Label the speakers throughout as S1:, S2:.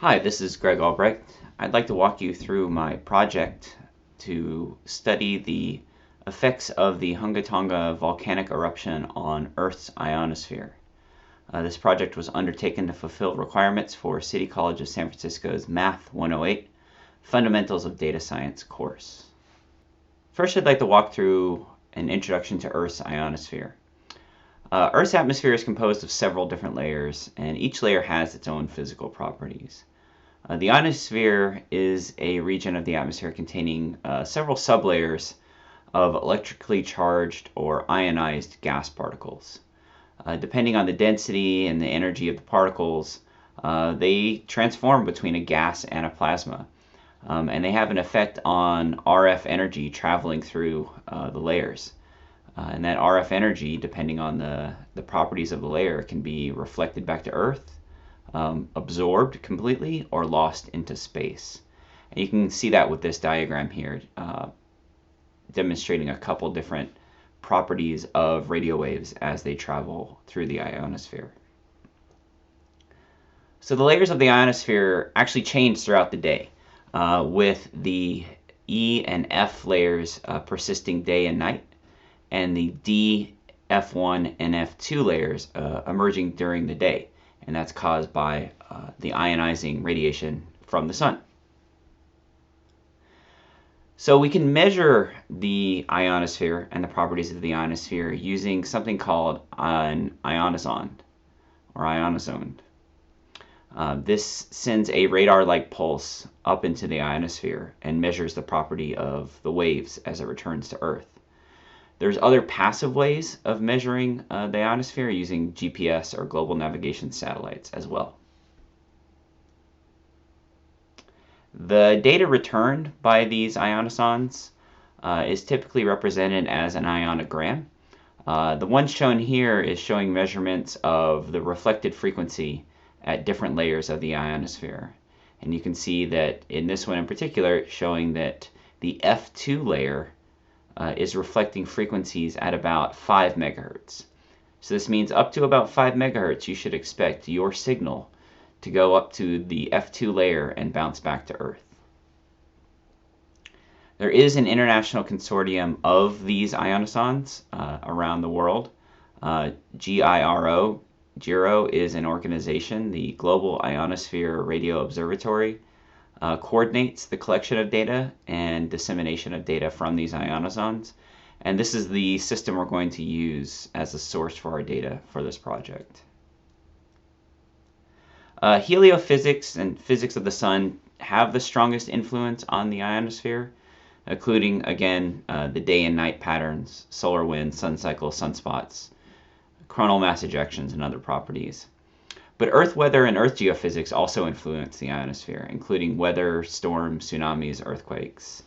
S1: Hi, this is Greg Albrecht. I'd like to walk you through my project to study the effects of the Hunga Tonga volcanic eruption on Earth's ionosphere. This project was undertaken to fulfill requirements for City College of San Francisco's Math 108 Fundamentals of Data Science course. First, I'd like to walk through an introduction to Earth's ionosphere. Earth's atmosphere is composed of several different layers, and each layer has its own physical properties. The ionosphere is a region of the atmosphere containing several sublayers of electrically charged or ionized gas particles. Depending on the density and the energy of the particles, they transform between a gas and a plasma, and they have an effect on RF energy traveling through the layers. And that RF energy, depending on the properties of the layer, can be reflected back to Earth, absorbed completely, or lost into space. And you can see that with this diagram here, demonstrating a couple different properties of radio waves as they travel through the ionosphere. So the layers of the ionosphere actually change throughout the day, with the E and F layers persisting day and night, and the D, F1, and F2 layers emerging during the day, and that's caused by the ionizing radiation from the sun. So we can measure the ionosphere and the properties of the ionosphere using something called an ionizon or ionozone. This sends a radar-like pulse up into the ionosphere and measures the property of the waves as it returns to Earth. There's other passive ways of measuring the ionosphere using GPS or global navigation satellites as well. The data returned by these ionosons is typically represented as an ionogram. The one shown here is showing measurements of the reflected frequency at different layers of the ionosphere. And you can see that in this one in particular, showing that the F2 layer is reflecting frequencies at about 5 megahertz. So this means up to about 5 megahertz you should expect your signal to go up to the F2 layer and bounce back to Earth. There is an international consortium of these ionosons around the world. GIRO is an organization. The Global Ionosphere Radio Observatory coordinates the collection of data and dissemination of data from these ionosons. And this is the system we're going to use as a source for our data for this project. Heliophysics and physics of the sun have the strongest influence on the ionosphere, including, again, the day and night patterns, solar wind, sun cycles, sunspots, coronal mass ejections, and other properties. But Earth weather and Earth geophysics also influence the ionosphere, including weather, storms, tsunamis, earthquakes.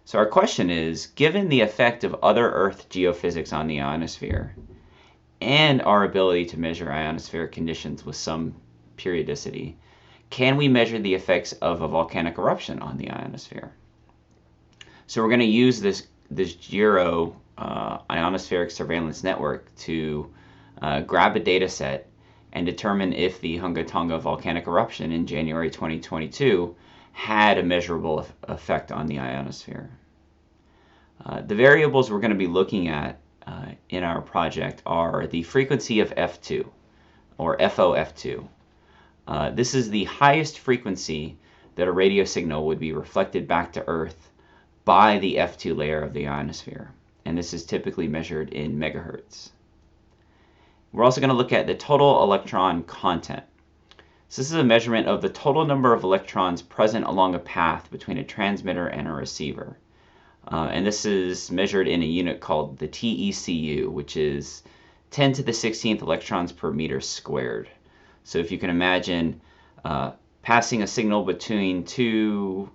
S1: So our question is, given the effect of other Earth geophysics on the ionosphere and our ability to measure ionospheric conditions with some periodicity, can we measure the effects of a volcanic eruption on the ionosphere? So we're going to use this GIRO ionospheric surveillance network to grab a data set and determine if the Hunga Tonga volcanic eruption in January 2022 had a measurable effect on the ionosphere. The variables we're going to be looking at in our project are the frequency of F2, or FOF2. This is the highest frequency that a radio signal would be reflected back to Earth by the F2 layer of the ionosphere, and this is typically measured in megahertz. We're also going to look at the total electron content. So this is a measurement of the total number of electrons present along a path between a transmitter and a receiver. And this is measured in a unit called the TECU, which is 10 to the 16th electrons per meter squared. So if you can imagine passing a signal between two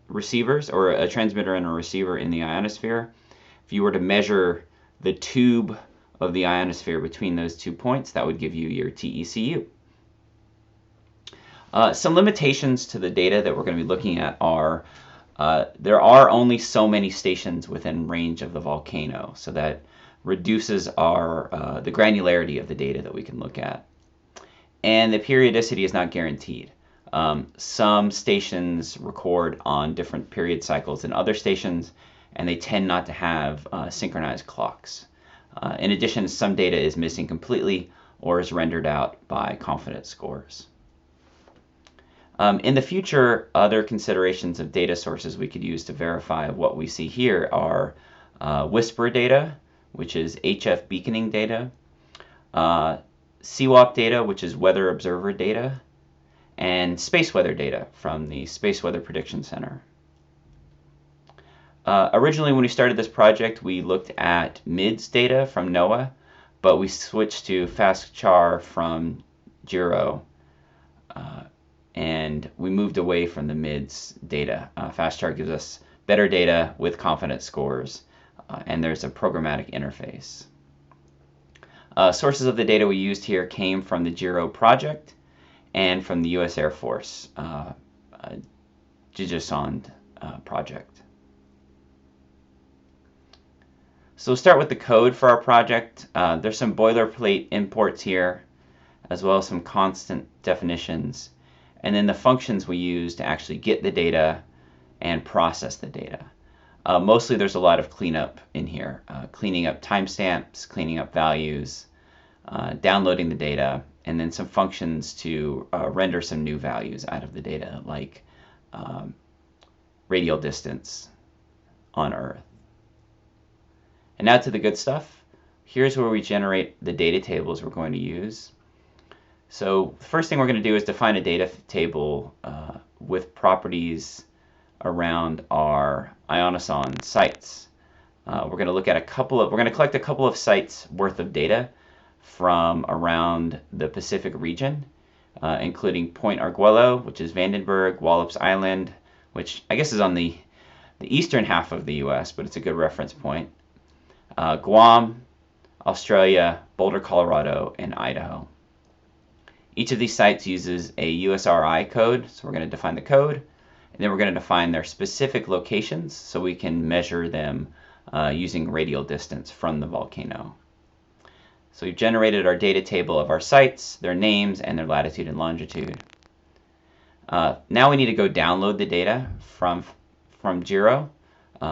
S1: receivers, or a transmitter and a receiver in the ionosphere, if you were to measure the tube of the ionosphere between those 2 points, that would give you your TECU. Some limitations to the data that we're going to be looking at are there are only so many stations within range of the volcano, so that reduces the granularity of the data that we can look at. and the periodicity is not guaranteed. Some stations record on different period cycles than other stations, and they tend not to have synchronized clocks. In addition, some data is missing completely or is rendered out by confidence scores. In the future, other considerations of data sources we could use to verify what we see here are WSPR data, which is HF beaconing data, CWOP data, which is weather observer data, and space weather data from the Space Weather Prediction Center. Originally, when we started this project, we looked at MIDS data from NOAA, but we switched to FastChar from GERO, and we moved away from the MIDS data. FastChar gives us better data with confidence scores, and there's a programmatic interface. Sources of the data we used here came from the GERO project and from the U.S. Air Force Gigasond project. So we'll start with the code for our project. There's some boilerplate imports here, as well as some constant definitions, and then the functions we use to actually get the data and process the data. Mostly there's a lot of cleanup in here, cleaning up timestamps, cleaning up values, downloading the data, and then some functions to render some new values out of the data, like radial distance on Earth. And now to the good stuff. Here's where we generate the data tables we're going to use. So the first thing we're going to do is define a data table with properties around our Ionosphere sites. We're going to look at we're going to collect a couple of sites worth of data from around the Pacific region, including Point Arguello, which is Vandenberg, Wallops Island, which I guess is on the eastern half of the U.S., but it's a good reference point. Guam, Australia, Boulder, Colorado, and Idaho. Each of these sites uses a USRI code, so we're going to define the code, and then we're going to define their specific locations so we can measure them using radial distance from the volcano. So we've generated our data table of our sites, their names, and their latitude and longitude. Now we need to go download the data from GERO.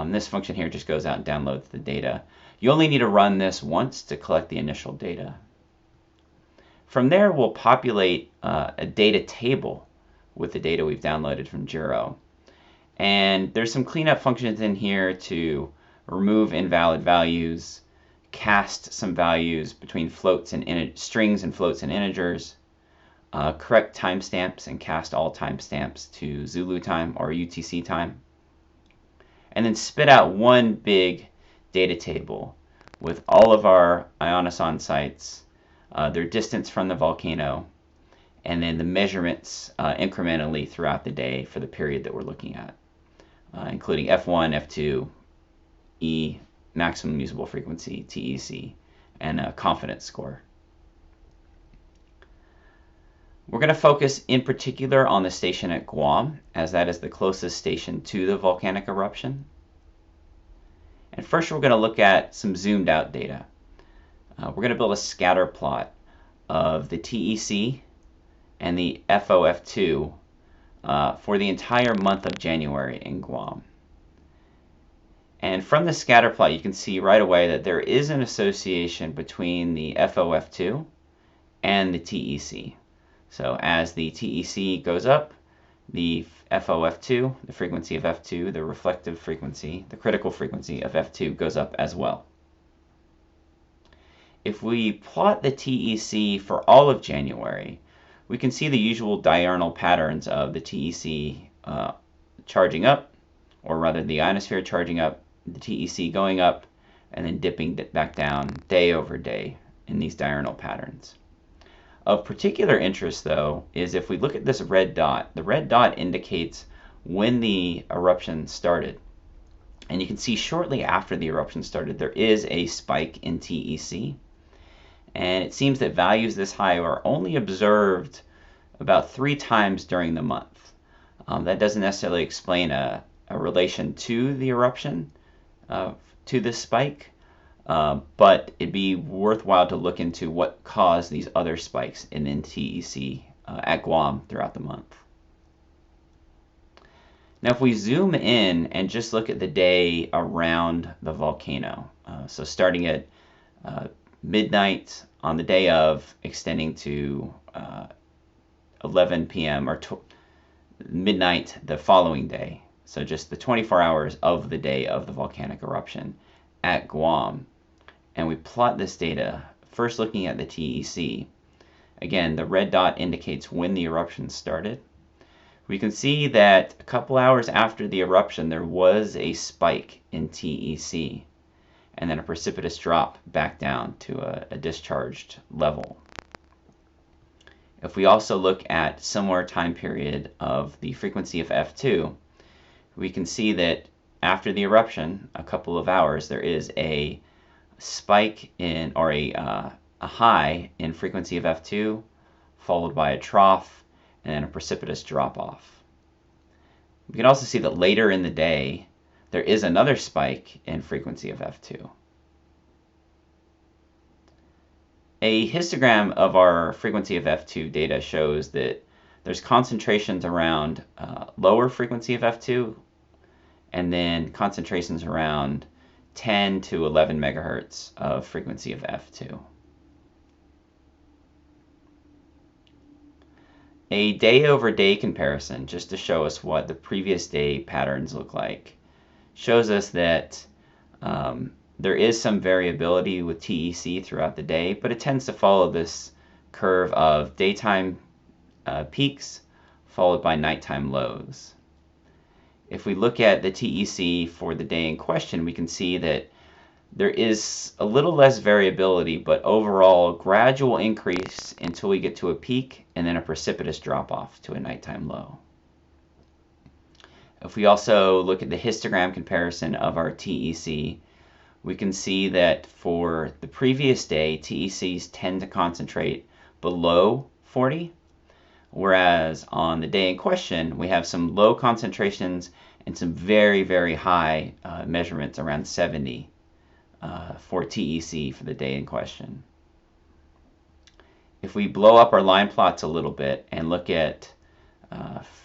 S1: This function here just goes out and downloads the data. You only need to run this once to collect the initial data. From there, we'll populate a data table with the data we've downloaded from GERO. And there's some cleanup functions in here to remove invalid values, cast some values between floats and strings and floats and integers, correct timestamps and cast all timestamps to Zulu time or UTC time, and then spit out one big data table with all of our Ionosphere sites, their distance from the volcano, and then the measurements incrementally throughout the day for the period that we're looking at, including F1, F2, E, maximum usable frequency, TEC, and a confidence score. We're going to focus in particular on the station at Guam, as that is the closest station to the volcanic eruption. And first we're going to look at some zoomed out data. We're going to build a scatter plot of the TEC and the FOF2 for the entire month of January in Guam. And from the scatter plot you can see right away that there is an association between the FOF2 and the TEC. So as the TEC goes up, the FOF2, the frequency of F2, the reflective frequency, the critical frequency of F2 goes up as well. If we plot the TEC for all of January, we can see the usual diurnal patterns of the TEC charging up, or rather the ionosphere charging up, the TEC going up, and then dipping back down day over day in these diurnal patterns. Of particular interest, though, is if we look at this red dot. The red dot indicates when the eruption started. And you can see shortly after the eruption started, there is a spike in TEC. And it seems that values this high are only observed about 3 times during the month. That doesn't necessarily explain a relation to the eruption, to this spike, but it'd be worthwhile to look into what caused these other spikes in TEC at Guam throughout the month. Now, if we zoom in and just look at the day around the volcano, so starting at midnight on the day of, extending to 11 p.m. or midnight the following day, so just the 24 hours of the day of the volcanic eruption at Guam, and we plot this data, first looking at the TEC. Again, the red dot indicates when the eruption started. We can see that a couple hours after the eruption there was a spike in TEC and then a precipitous drop back down to a discharged level. If we also look at similar time period of the frequency of F2, we can see that after the eruption, a couple of hours, there is a spike in, or a high in frequency of F2, followed by a trough and then a precipitous drop-off. We can also see that later in the day, there is another spike in frequency of F2. A histogram of our frequency of F2 data shows that there's concentrations around lower frequency of F2 and then concentrations around 10 to 11 megahertz of frequency of F2. A day-over-day comparison, just to show us what the previous day patterns look like, shows us that there is some variability with TEC throughout the day, but it tends to follow this curve of daytime peaks followed by nighttime lows. If we look at the TEC for the day in question, we can see that there is a little less variability, but overall gradual increase until we get to a peak and then a precipitous drop-off to a nighttime low. If we also look at the histogram comparison of our TEC, we can see that for the previous day, TECs tend to concentrate below 40, whereas on the day in question, we have some low concentrations and some very, very high measurements around 70 for TEC for the day in question. If we blow up our line plots a little bit and look at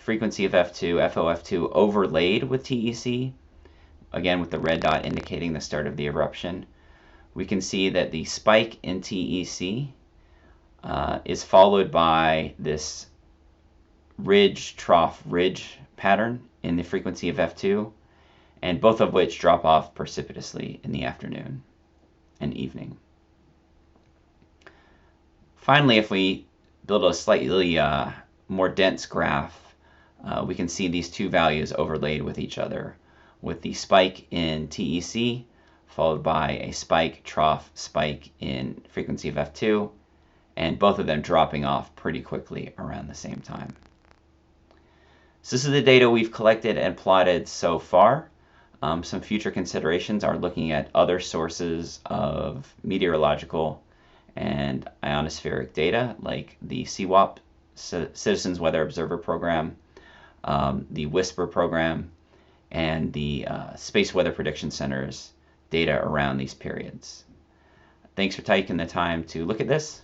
S1: frequency of F2, FOF2 overlaid with TEC, again with the red dot indicating the start of the eruption, we can see that the spike in TEC is followed by this ridge, trough, ridge pattern in the frequency of F2, and both of which drop off precipitously in the afternoon and evening. Finally, if we build a slightly more dense graph, we can see these two values overlaid with each other, with the spike in TEC followed by a spike, trough, spike in frequency of F2, and both of them dropping off pretty quickly around the same time. So this is the data we've collected and plotted so far. Some future considerations are looking at other sources of meteorological and ionospheric data, like the CWOP, Citizens Weather Observer Program, the WISPER program, and the Space Weather Prediction Center's data around these periods. Thanks for taking the time to look at this.